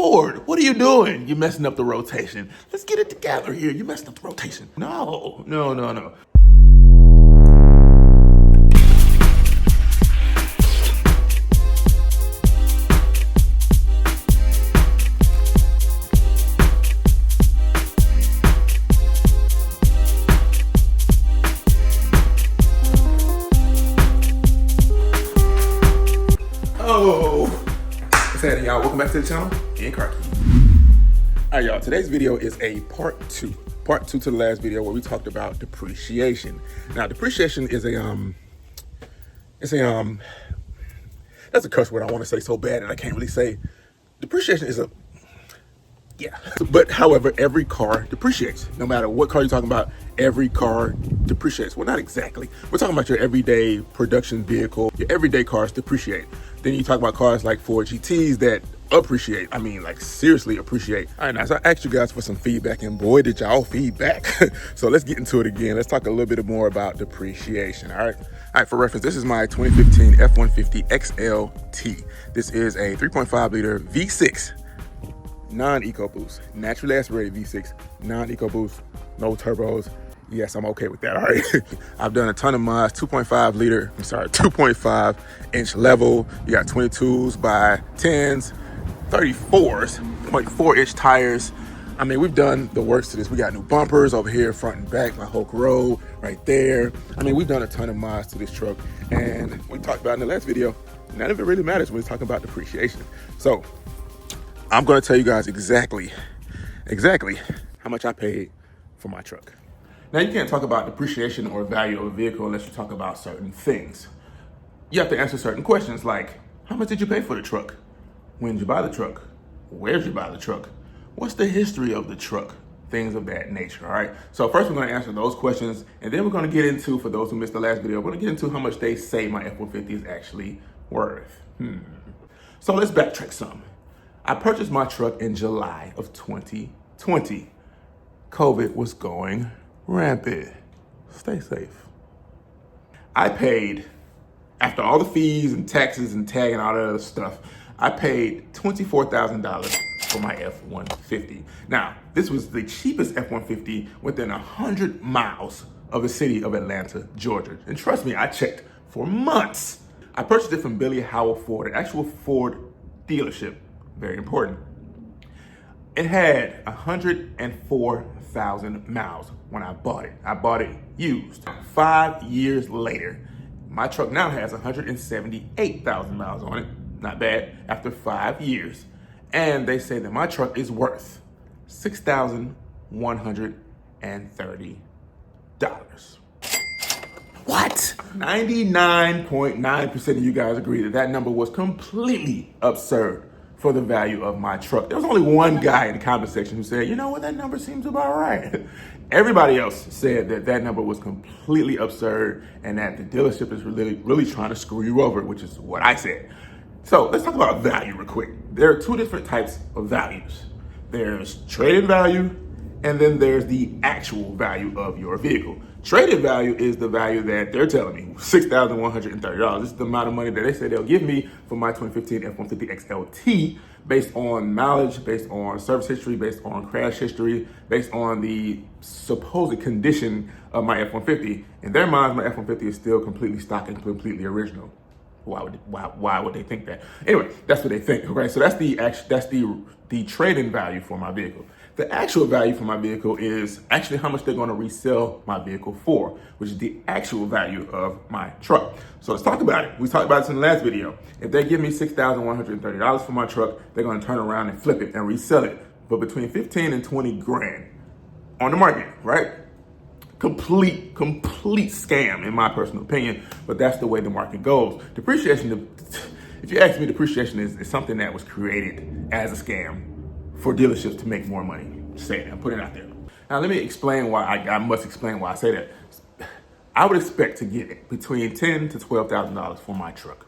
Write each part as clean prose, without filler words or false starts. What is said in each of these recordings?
Ford, what are you doing? You're messing up the rotation. Let's get it together here. You're messing up the rotation. No. What's happening, y'all? Welcome back to the channel. Ian Car Key. All right, y'all. Today's video is a part two to the last video where we talked about depreciation. Now, depreciation is that's a curse word I want to say so bad and I can't really say. Depreciation is but however, every car depreciates. No matter what car you're talking about, every car depreciates. Well, not exactly. We're talking about your everyday production vehicle. Your everyday cars depreciate. Then you talk about cars like Ford GTs that appreciate. I mean, like seriously appreciate. All right, now, so I asked you guys for some feedback and boy, did y'all feedback. So let's get into it again. Let's talk a little bit more about depreciation, all right? All right, for reference, this is my 2015 F-150 XLT. This is a 3.5 liter V6. Non-EcoBoost, naturally aspirated V6, non-EcoBoost, no turbos. Yes, I'm okay with that, all right? I've done a ton of mods, 2.5 inch level. You got 22s by 10s, 34s, 0.4 inch tires. I mean, we've done the works to this. We got new bumpers over here, front and back, my Hulk row right there. I mean, we've done a ton of mods to this truck. And we talked about in the last video, none of it really matters when we're talking about depreciation. So, I'm gonna tell you guys exactly how much I paid for my truck. Now, you can't talk about depreciation or value of a vehicle unless you talk about certain things. You have to answer certain questions like, how much did you pay for the truck? When did you buy the truck? Where did you buy the truck? What's the history of the truck? Things of that nature, all right? So first we're gonna answer those questions, and then we're gonna get into, for those who missed the last video, we're gonna get into how much they say my F-150 is actually worth. So let's backtrack some. I purchased my truck in July of 2020. COVID was going rampant. Stay safe. I paid, after all the fees and taxes and tag and all that other stuff, I paid $24,000 for my F-150. Now, this was the cheapest F-150 within 100 miles of the city of Atlanta, Georgia. And trust me, I checked for months. I purchased it from Billy Howell Ford, an actual Ford dealership. Very important. It had 104,000 miles when I bought it. I bought it used. 5 years later, my truck now has 178,000 miles on it. Not bad, after 5 years. And they say that my truck is worth $6,130. What? 99.9% of you guys agree that that number was completely absurd for the value of my truck. There was only one guy in the comment section who said, you know what, that number seems about right. Everybody else said that that number was completely absurd and that the dealership is really trying to screw you over, which is what I said. So let's talk about value real quick. There are two different types of values. There's trade-in value, and then there's the actual value of your vehicle. Trade-in value is the value that they're telling me, $6,130. This is the amount of money that they say they'll give me for my 2015 F-150 XLT based on mileage, based on service history, based on crash history, based on the supposed condition of my F-150. In their minds, my F-150 is still completely stock and completely original. Why would they think that? Anyway, that's what they think, okay? So that's the trade-in value for my vehicle. The actual value for my vehicle is actually how much they're gonna resell my vehicle for, which is the actual value of my truck. So let's talk about it. We talked about this in the last video. If they give me $6,130 for my truck, they're gonna turn around and flip it and resell it for between 15 and 20 grand on the market, right? Complete scam in my personal opinion, but that's the way the market goes. Depreciation, if you ask me, depreciation is something that was created as a scam for dealerships to make more money. Just saying that, I'm putting it out there. Now let me explain why, I must explain why I say that. I would expect to get between $10,000 to $12,000 for my truck.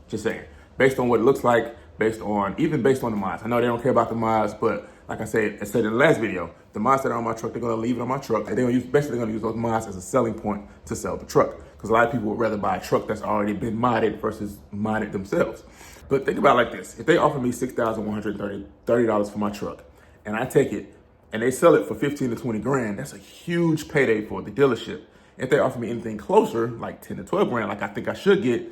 Just saying, based on what it looks like, even based on the mods. I know they don't care about the mods, but like I said in the last video, the mods that are on my truck, they're gonna leave it on my truck, and they're gonna use those mods as a selling point to sell the truck. Because a lot of people would rather buy a truck that's already been modded versus mod it themselves. But think about it like this. If they offer me $6,130 for my truck and I take it and they sell it for 15 to 20 grand, that's a huge payday for the dealership. If they offer me anything closer, like 10 to 12 grand, like I think I should get,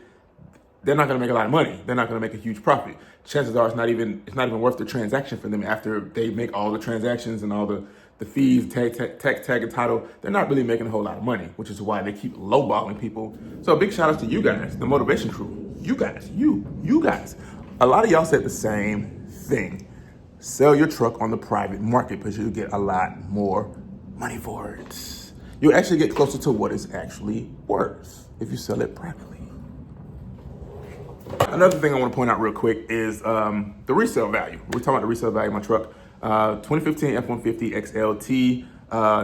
they're not gonna make a lot of money. They're not gonna make a huge profit. Chances are it's not even worth the transaction for them after they make all the transactions and all the fees, tax, tag, and title. They're not really making a whole lot of money, which is why they keep lowballing people. So a big shout out to you guys, the motivation crew. You guys, you guys. A lot of y'all said the same thing. Sell your truck on the private market because you'll get a lot more money for it. You'll actually get closer to what it's actually worth if you sell it privately. Another thing I want to point out real quick is the resale value. We're talking about the resale value of my truck. 2015 F-150 XLT,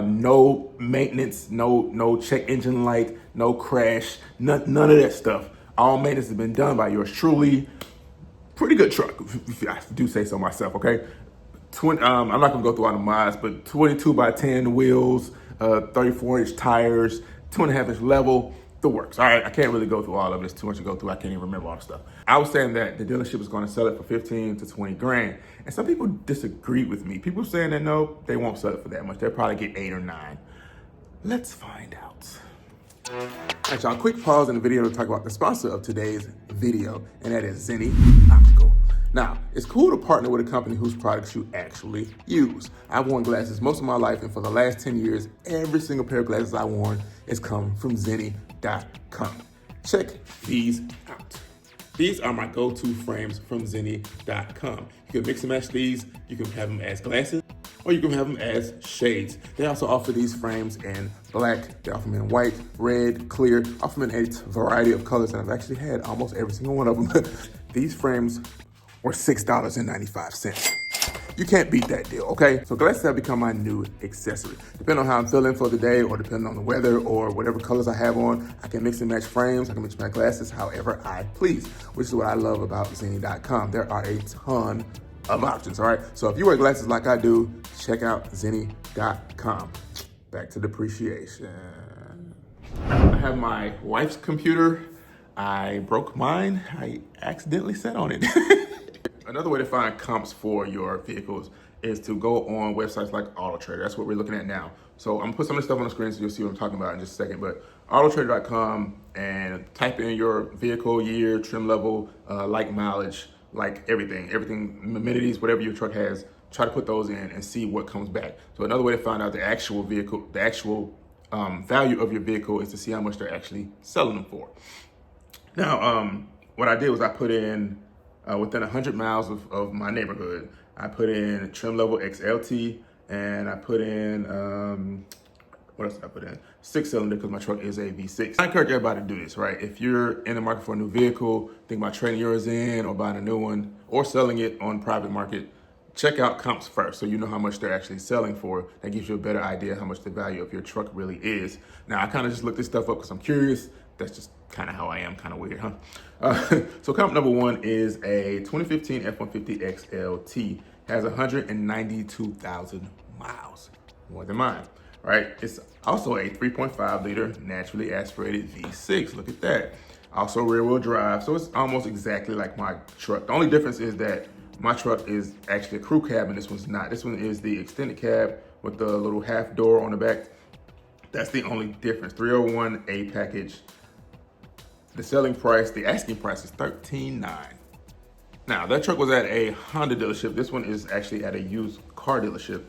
no maintenance, no check engine light, no crash, none of that stuff. All maintenance has been done by yours truly. Pretty good truck, if I do say so myself, okay? I'm not gonna go through all the mods, but 22 by 10 wheels, 34-inch tires, 2.5-inch level, the works. All right, I can't really go through all of it. It's too much to go through. I can't even remember all the stuff. I was saying that the dealership is going to sell it for 15 to 20 grand. And some people disagree with me. People saying that no, they won't sell it for that much. They'll probably get 8 or 9. Let's find out. All right, y'all, quick pause in the video to talk about the sponsor of today's video, and that is ZENNI Optical. Now, it's cool to partner with a company whose products you actually use. I've worn glasses most of my life, and for the last 10 years, every single pair of glasses I've worn has come from ZENNI.com. Check these out. These are my go-to frames from ZENNI.com. You can mix and match these. You can have them as glasses, or you can have them as shades. They also offer these frames in black, they offer them in white, red, clear, offer them in a variety of colors, and I've actually had almost every single one of them. These frames were $6.95. You can't beat that deal, okay? So glasses have become my new accessory. Depending on how I'm feeling for the day, or depending on the weather, or whatever colors I have on, I can mix and match frames, I can mix and match glasses however I please, which is what I love about ZENNI.com. There are a ton of options, all right? So if you wear glasses like I do, check out ZENNI.com. Back to depreciation. I have my wife's computer. I broke mine. I accidentally sat on it. Another way to find comps for your vehicles is to go on websites like AutoTrader. That's what we're looking at now. So I'm gonna put some of this stuff on the screen so you'll see what I'm talking about in just a second. But AutoTrader.com, and type in your vehicle, year, trim level, like mileage, like everything, amenities, whatever your truck has. Try to put those in and see what comes back. So another way to find out the actual vehicle, the actual value of your vehicle is to see how much they're actually selling them for. Now, what I did was I put in within 100 miles of my neighborhood, I put in trim level XLT, and I put in, what else did I put in? 6-cylinder, because my truck is a V6. I encourage everybody to do this, right? If you're in the market for a new vehicle, think about trading yours in or buying a new one or selling it on private market, check out comps first so you know how much they're actually selling for. That gives you a better idea how much the value of your truck really is. Now, I kind of just looked this stuff up because I'm curious. That's just kind of how I am, kind of weird, huh? So comp number one is a 2015 F-150 XLT. Has 192,000 miles, more than mine, right? It's also a 3.5 liter naturally aspirated V6. Look at that. Also rear wheel drive, so it's almost exactly like my truck. The only difference is that my truck is actually a crew cab and this one's not. This one is the extended cab with the little half door on the back. That's the only difference. 301A package. The selling price, the asking price is $13,900. Now, that truck was at a Honda dealership. This one is actually at a used car dealership.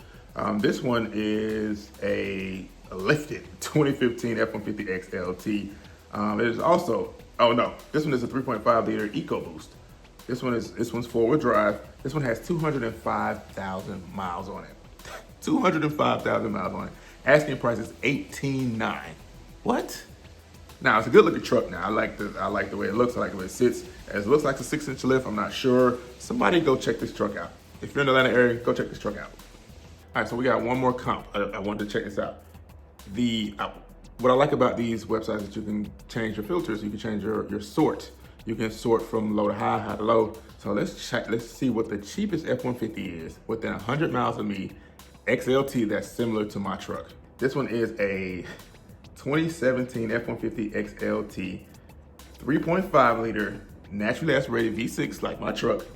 This one is a lifted 2015 F-150 XLT. It is also, oh no, this one is a 3.5 liter EcoBoost. This one's four-wheel drive. This one has 205,000 miles on it. 205,000 miles on it. Asking price is $18,900. What? Now, it's a good looking truck now. I like the way it looks. I like the way it sits. It looks like a 6-inch lift. I'm not sure. Somebody go check this truck out. If you're in the Atlanta area, go check this truck out. All right, so we got one more comp. I wanted to check this out. What I like about these websites is that you can change your filters. You can change your sort. You can sort from low to high, high to low. So let's check. Let's see what the cheapest F-150 is within 100 miles of me. XLT that's similar to my truck. This one is a 2017 F-150 XLT, 3.5 liter naturally aspirated V6 like my truck.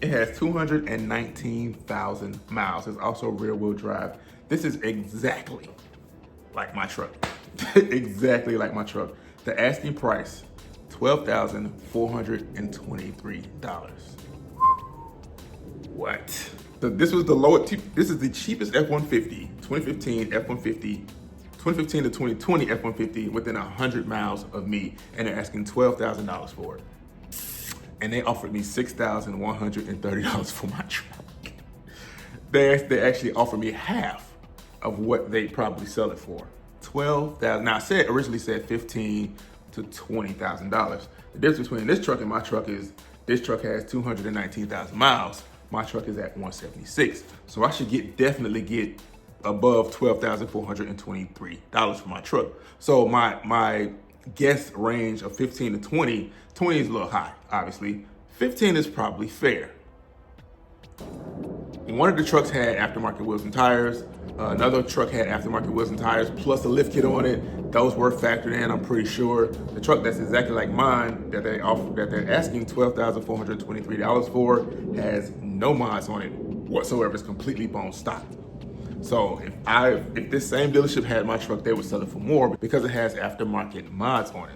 It has 219,000 miles. It's also rear wheel drive. This is exactly like my truck. Exactly like my truck. The asking price, $12,423. What? So this was the lowest, this is the cheapest F-150, 2015 F-150, 2015 to 2020 F-150 within 100 miles of me, and they're asking $12,000 for it. And they offered me $6,130 for my truck. They actually offered me half of what they probably sell it for. $12,000. Now I originally said $15,000 to $20,000. The difference between this truck and my truck is this truck has 219,000 miles. My truck is at 176. So I should definitely get above $12,423 for my truck. So my guess range of 15 to 20, 20 is a little high, obviously. 15 is probably fair. One of the trucks had aftermarket wheels and tires. Another truck had aftermarket wheels and tires plus a lift kit on it. Those were factored in, I'm pretty sure. The truck that's exactly like mine that they're asking $12,423 for has no mods on it whatsoever. It's completely bone stock. So if this same dealership had my truck, they would sell it for more because it has aftermarket mods on it.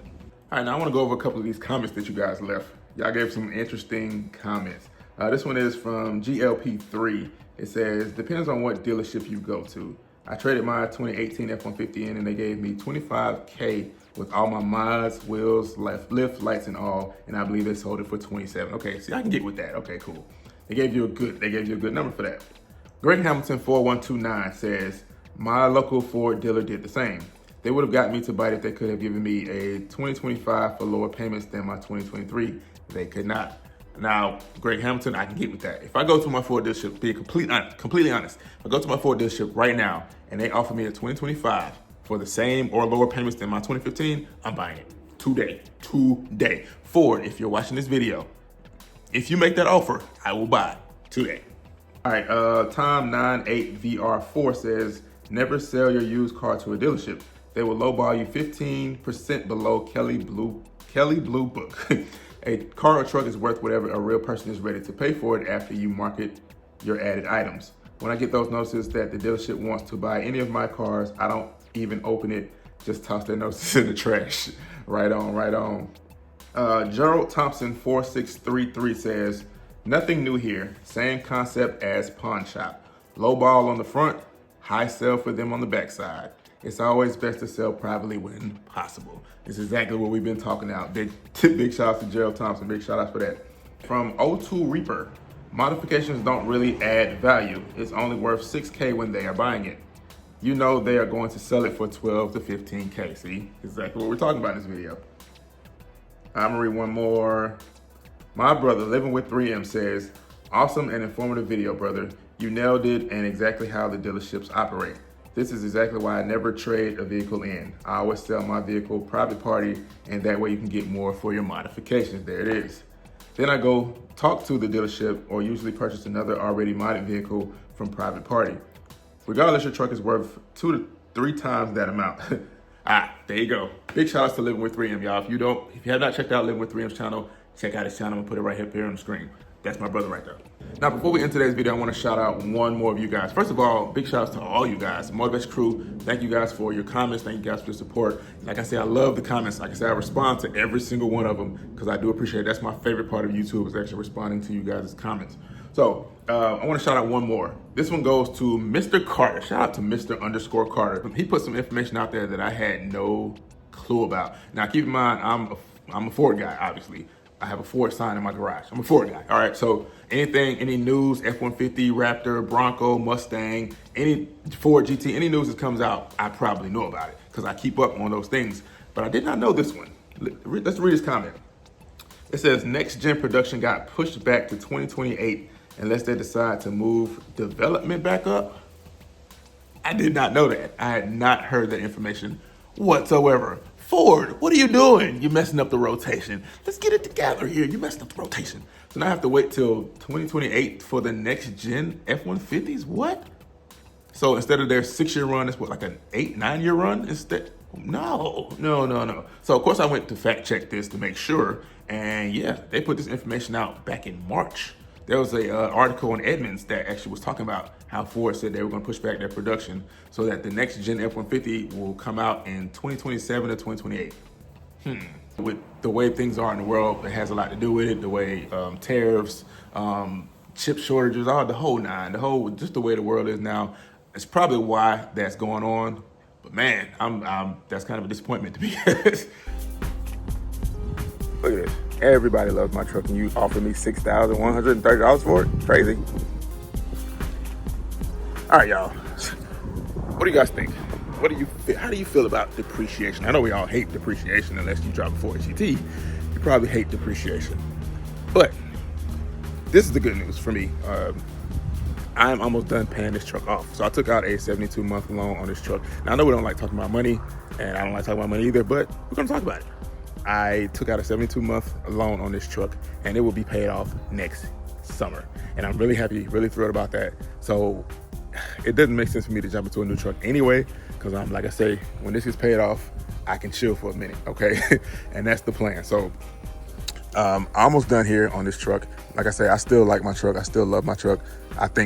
All right, now I want to go over a couple of these comments that you guys left. Y'all gave some interesting comments. This one is from GLP3. It says, depends on what dealership you go to. I traded my 2018 F-150 in and they gave me $25K with all my mods, wheels, lift, lights and all, and I believe they sold it for $27. Okay, see, I can get with that. Okay, cool. They gave you a good number for that. Greg Hamilton 4129 says, my local Ford dealer did the same. They would have got me to bite if they could have given me a 2025 for lower payments than my 2023. They could not. Now, Greg Hamilton, I can get with that. If I go to my Ford dealership, be completely honest, if I go to my Ford dealership right now and they offer me a 2025 for the same or lower payments than my 2015, I'm buying it today. Ford, if you're watching this video, if you make that offer, I will buy it today. All right, Tom98VR4 says, never sell your used car to a dealership. They will lowball you 15% below Kelly Blue Book. A car or truck is worth whatever a real person is ready to pay for it after you market your added items. When I get those notices that the dealership wants to buy any of my cars, I don't even open it, just toss their notices in the trash. Right on. Gerald Thompson 4633 says, nothing new here, same concept as pawn shop. Low ball on the front, high sell for them on the backside. It's always best to sell privately when possible. It's exactly what we've been talking about. Big shout out to Gerald Thompson, big shout out for that. From O2 Reaper, modifications don't really add value. It's only worth 6K when they are buying it. You know they are going to sell it for 12 to 15K. See, exactly what we're talking about in this video. I'm gonna read one more. My brother, Living with 3M, says, awesome and informative video, brother. You nailed it and exactly how the dealerships operate. This is exactly why I never trade a vehicle in. I always sell my vehicle private party, and that way you can get more for your modifications. There it is. Then I go talk to the dealership or usually purchase another already modded vehicle from private party. Regardless, your truck is worth 2 to 3 times that amount. There you go. Big shout outs to Living with 3M, y'all. If you have not checked out Living with 3M's channel, check out his channel and put it right here on the screen. That's my brother right there. Now, before we end today's video, I want to shout out one more of you guys. First of all, big shout outs to all you guys. Motivation crew, thank you guys for your comments. Thank you guys for your support. Like I said, I love the comments. Like I said, I respond to every single one of them because I do appreciate it. That's my favorite part of YouTube is actually responding to you guys' comments. So I want to shout out one more. This one goes to Mr. Carter. Shout out to Mr. Carter. He put some information out there that I had no clue about. Now, keep in mind, I'm a Ford guy, obviously. I have a Ford sign in my garage. I'm a Ford guy, all right? So any news, F-150, Raptor, Bronco, Mustang, any Ford GT, any news that comes out, I probably know about it because I keep up on those things. But I did not know this one. Let's read this comment. It says, next gen production got pushed back to 2028 unless they decide to move development back up. I did not know that. I had not heard that information whatsoever. Ford, what are you doing? You're messing up the rotation. Let's get it together here. You messed up the rotation. So now I have to wait till 2028 for the next gen F-150s? What? So instead of their 6-year run, it's what, like an 8-9-year run instead? No. So of course I went to fact check this to make sure, and yeah, they put this information out back in March. There was a article on Edmunds that actually was talking about how Ford said they were going to push back their production so that the next gen F-150 will come out in 2027 or 2028. With the way things are in the world, it has a lot to do with it. The way tariffs, chip shortages, all the whole nine, just the way the world is now. It's probably why that's going on. But man, that's kind of a disappointment to me. Look at this. Everybody loves my truck, and you offer me $6,130 for it? Crazy. All right, y'all. What do you guys think? What do you feel? How do you feel about depreciation? I know we all hate depreciation unless you drive a Ford GT. You probably hate depreciation. But this is the good news for me. I'm almost done paying this truck off. So I took out a 72-month loan on this truck. Now I know we don't like talking about money, and I don't like talking about money either, but we're gonna talk about it. I took out a 72-month loan on this truck, and it will be paid off next summer. And I'm really happy, really thrilled about that. So it doesn't make sense for me to jump into a new truck anyway, because I'm, like I say, when this is paid off, I can chill for a minute, okay? And that's the plan. So I'm almost done here on this truck. Like I say, I still like my truck. I still love my truck.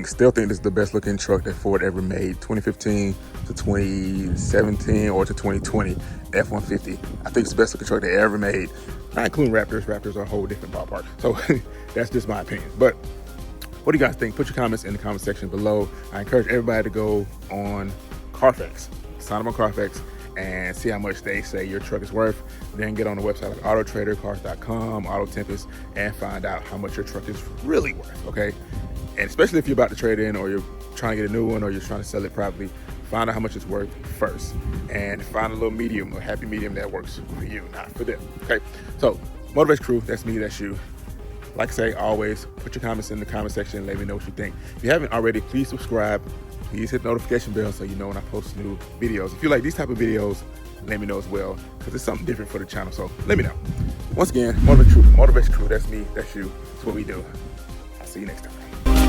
Still think this is the best looking truck that Ford ever made. 2015 to 2017 or to 2020 F-150. I think it's the best looking truck they ever made. Not including Raptors. Raptors are a whole different ballpark. So that's just my opinion. But what do you guys think? Put your comments in the comment section below. I encourage everybody to go on Carfax, sign up on Carfax, and see how much they say your truck is worth. Then get on the website like AutoTrader, Cars.com, Auto Tempest, and find out how much your truck is really worth, okay? And especially if you're about to trade in, or you're trying to get a new one, or you're trying to sell it privately, find out how much it's worth first. And find a little medium, a happy medium that works for you, not for them, okay? So, Motivation Crew, that's me, that's you. Like I say, always, put your comments in the comment section and let me know what you think. If you haven't already, please subscribe. Please hit the notification bell so you know when I post new videos. If you like these type of videos, let me know as well, because it's something different for the channel, so let me know. Once again, Motivation Crew, that's me, that's you. That's what we do. I'll see you next time.